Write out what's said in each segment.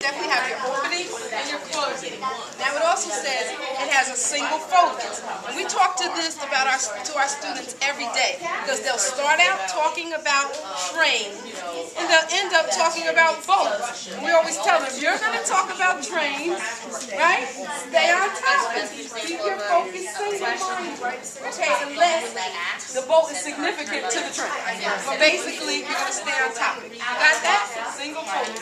definitely have your opening and your closing. Now it also says it has a single focus. And we talk to our students every day because they'll start out talking about train and they'll end up talking about boats. And we always tell them, you're going to talk about trains, right? Stay on topic. Keep your focus single-minded. Okay, unless the boat is significant to the train. But basically, you're going to stay on topic. You got that? Single focus.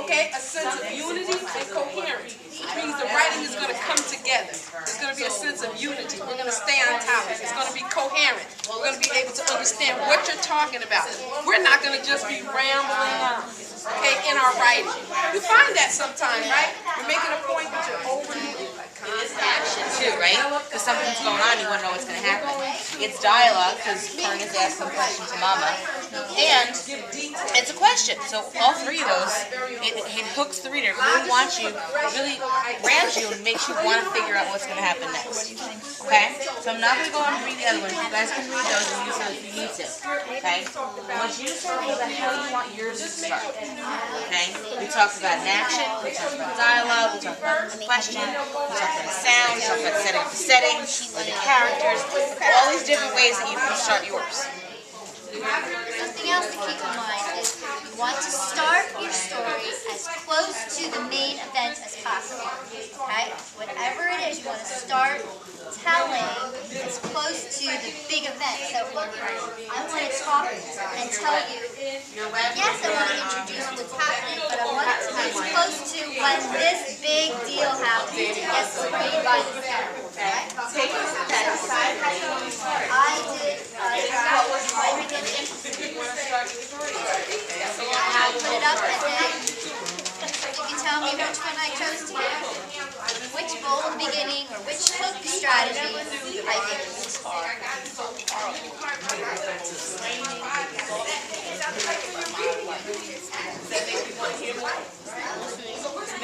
Okay, a sense of unity and coherence. Which means the writing is going to come together. There's going to be a sense of unity. We're going to stay on topic. It's going to be coherent. We're going to be able to understand what you're talking about. We're not going to just be rambling on, okay, in our writing. You find that sometimes, right? You're making a point that you're overlooking. It is action too, right? Because something's going on, you want to know what's going to happen. It's dialogue, because Karen is asking a question to Mama. And it's a question. So all three of those, it hooks the reader. It really wants you, really grabs you and makes you want to figure out what's going to happen next. Okay? So I'm not going to go on and read the other ones. You guys can read those and use them if you need to. Okay? I want you to tell me about how you want yours to start. Okay? We talked about an action, we talked about dialogue, we talked about a question, we talked about a sound, we talked about setting up the setting, or the characters, all these different ways that you can start yours. Something else to keep in mind is you want to start your story as close to the main event as possible. Okay? Whatever it is, you want to start telling as close to the big event. So I want to talk and tell you, yes, I want to introduce what's happening, but I want it to be as close to when this big deal happens. It gets sprayed by the sun. Okay? I did I'll put it up and then you can tell me which one I chose to use, which bold beginning or which hook strategy I used.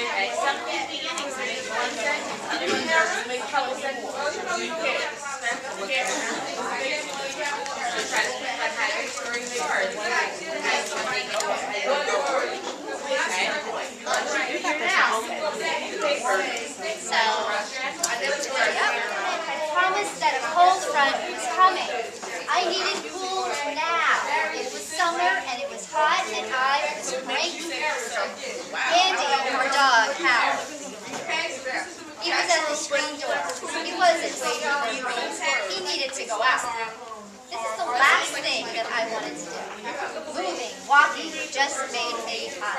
Okay, some beginnings make one sentence, other ones make a couple sentences. So try to think about how your story starts. I promised that a cold front was coming. I needed cool now. It was summer and it was hot and I was cranky. Andy, our dog, howled. He was at the screen door. He wasn't waiting for me. He needed to go out. This is the last thing that I wanted to do. Moving, walking, just made me hot.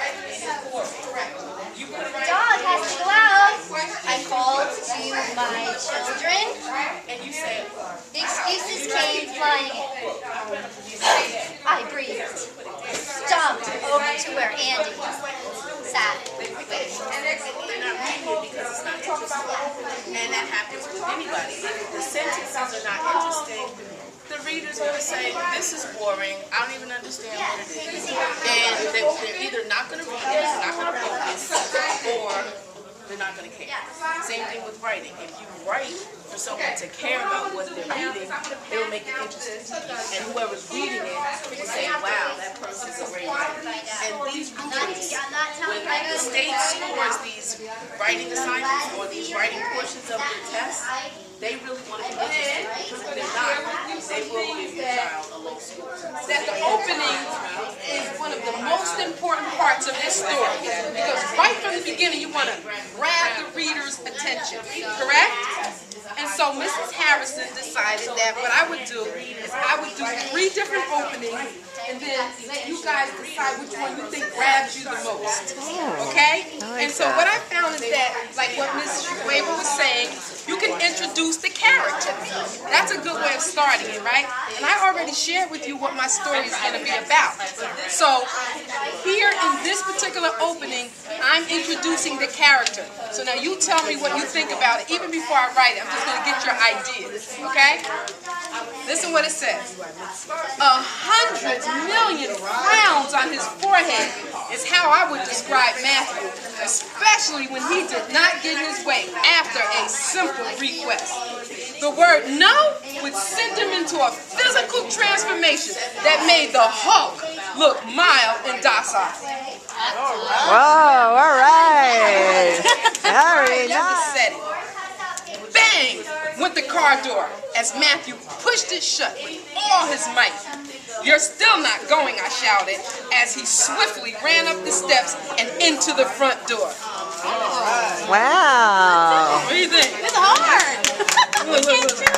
The dog has to go out. I called to my children. The excuses came flying in. I breathed, stomped over to where Andy sat. And that happens with anybody. If the sentences are not interesting, the reader's going to say, this is boring, I don't even understand what it is. And they're either not going to read it, not going to focus, or they're not going to care. Same thing with writing. If you write for someone to care about what they're reading, it will make it interesting. And whoever's reading it will say, wow, that person's a great writer. And these rubrics, when the state scores these writing assignments or these writing portions of the test, they really want to be interesting. If they're not, they will give your child a low score. That the opening is one of the most important parts of this story. Because right from the beginning, you want to grab the reader's attention. Correct? And so Mrs. Harrison decided that what I would do is I would do 3 different openings and then let you guys decide which one you think grabs you the most. Okay? And so what I found is that, like what Ms. Weber was saying, you can introduce the character. That's a good way of starting it, right? And I already shared with you what my story is going to be about. So here in this particular opening, I'm introducing the character. So now you tell me what you think about it, even before I write it. I'm just going to get your ideas, okay? Listen what it says. 100 million frowns on his forehead is how I would describe Matthew, especially when he did not get his way after a simple request. The word no would send him into a physical transformation that made the Hulk look mild and docile. side. Whoa, all right. Very Never nice. said it. Bang! Went the car door as Matthew pushed it shut with all his might. "You're still not going," I shouted as he swiftly ran up the steps and into the front door. Wow. What do you think? It's hard. Look,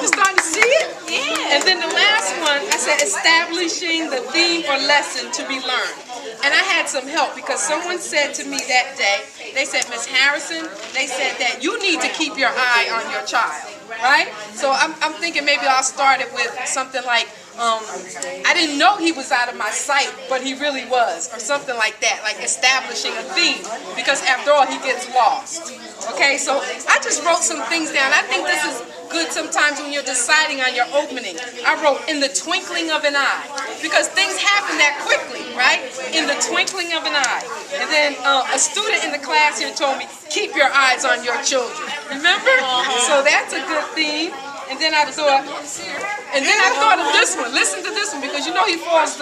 you starting to see it? Yeah. And then the last one, I said establishing the theme or lesson to be learned. And I had some help because someone said to me that day, they said, "Miss Harrison," they said that you need to keep your eye on your child, right? So I'm thinking maybe I'll start it with something like, I didn't know he was out of my sight, but he really was, or something like that, like establishing a theme, because after all, he gets lost. Okay, so I just wrote some things down. I think this is good sometimes when you're deciding on your opening. I wrote "in the twinkling of an eye," because things happen that quickly, right? In the twinkling of an eye. And then a student in the class here told me, "Keep your eyes on your children." Remember? So that's a good theme. And then I thought of this one. Listen to this one, because you know he falls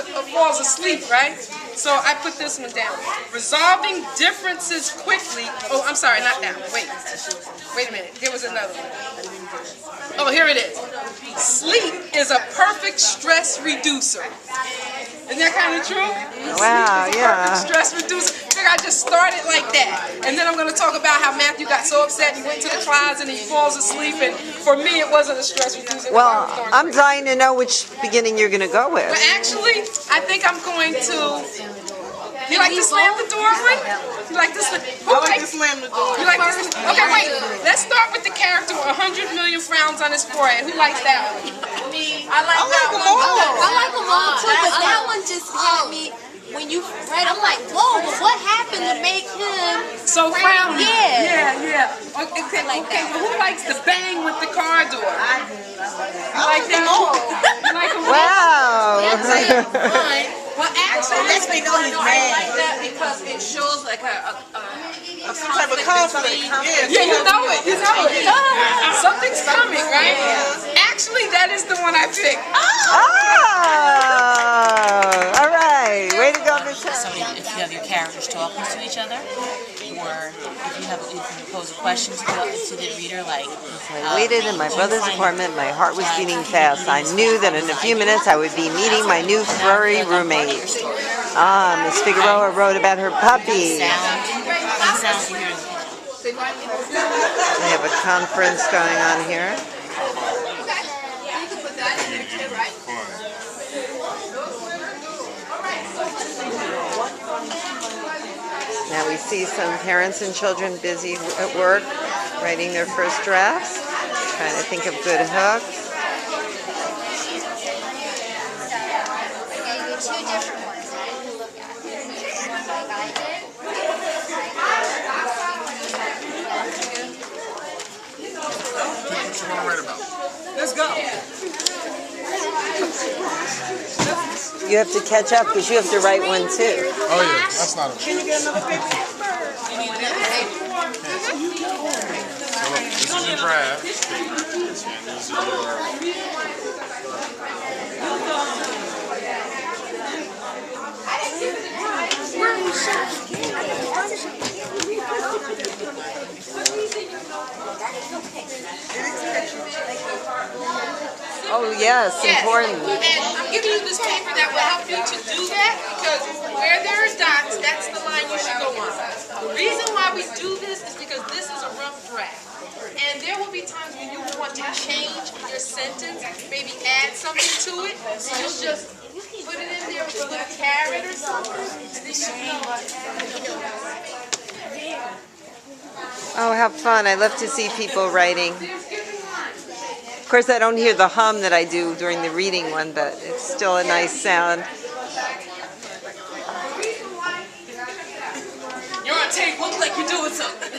asleep, right? So I put this one down. Resolving differences quickly. Oh, I'm sorry, not that one. Wait a minute. There was another one. Oh, here it is. Sleep is a perfect stress reducer. Isn't that kind of true? Wow, yeah. Perfect stress reducer. I think I just started like that. And then I'm going to talk about how Matthew got so upset he went to the closet and he falls asleep. And for me, it wasn't a stress reducer. Well, I'm dying to know which beginning you're going to go with. But actually, I think I'm going to... You like to slam the door one? You like to slam... I like to slam the door. You like to slam... Okay, wait. Let's start with the character with 100 million frowns on his forehead. Who likes that one? I like that one. I like them all too, but that one just had me. When you read, I'm like, whoa, but what happened to make him So frown. Yeah. Yeah. Okay, but who likes the bang with the car door? You like that? You like them? Wow. Well, actually, lets me know he's I mad. like that because it shows like Some type of conflict. Yeah, you know it. You know it. Something's coming, right? Actually, that is the one I picked. Oh, all right. Way to go, Miss Harrison. If you have your characters talking to each other, or if you can pose a question to the reader, like. I waited in my brother's apartment. My heart was beating fast. I knew that in a few minutes I would be meeting my new furry roommate. Miss Figueroa wrote about her puppy. Sounds you hear. They have a conference going on here. Now we see some parents and children busy at work, writing their first drafts, trying to think of good hooks. I'm going to do two different ones that you can look at. One like I did. What you want to write about? Let's go. You have to catch up because you have to write one too. Oh yeah, that's not a... Can you get another paper? So look, this is your draft. And these are Oh yes, important. And I'm giving you this paper that will help you to do that, because where there are dots, that's the line you should go on. The reason why we do this is because this is a rough draft. And there will be times when you want to change your sentence, maybe add something to it. So you'll just put it in there with a little carrot or something. And then you Oh, how fun. I love to see people writing. Of course, I don't hear the hum that I do during the reading one, but it's still a nice sound. You're on tape. Look like you're doing something.